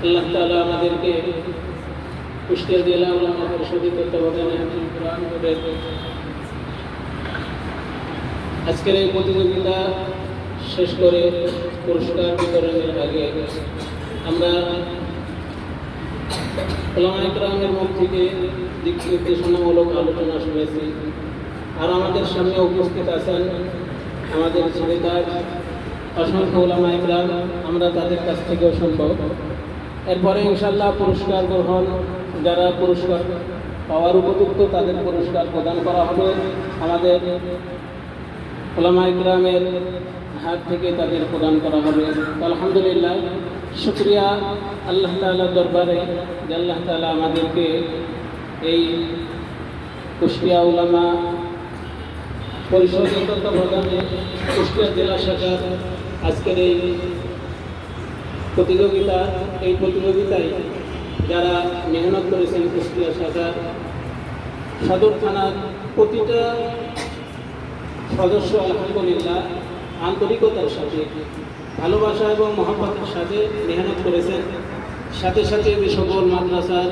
আল্লাহ তাআলা আমাদেরকে কুষ্টিয়া জেলা উলামা পরিষদের তত্ত্বাবধানে কোরআন বোর্ডের আজকের এই প্রতিযোগিতা শেষ করে পুরস্কার বিতরণের আগে আমরা উলামায়ে কেরামের মুখ থেকে দিক নির্দেশনামূলক আলোচনা শুনেছি। আর আমাদের সামনে উপস্থিত আছেন আমাদের ছেলেদার অসংখ্য উলামায়ে কেরাম, আমরা তাদের কাছ থেকেও শুনব। এরপরে ইনশাআল্লাহ পুরস্কার গ্রহণ, যারা পুরস্কার পাওয়ার উপযুক্ত তাদের পুরস্কার প্রদান করা হবে। আমাদের উলামায়ে কেরামের হাত থেকে তাদের প্রদান করা হবে। আলহামদুলিল্লাহ, শুকরিয়া আল্লাহ তাআলার দরবারে যে আল্লাহ তাআলা আমাদেরকে এই কুষ্টিয়া উলামা পরিষদের তত্ত্বাবধানে কুষ্টিয়া জেলা শাখার আজকের এই প্রতিযোগিতায় যারা মেহনত করেছেন কুষ্টিয়া শাখার সদর থানার প্রতিটা সদস্য আলহামদুলিল্লাহ আন্তরিকতার সাথে, ভালোবাসা এবং মহব্বতের সাথে মেহনত করেছেন। সাথে সাথে যে সকল মাদ্রাসার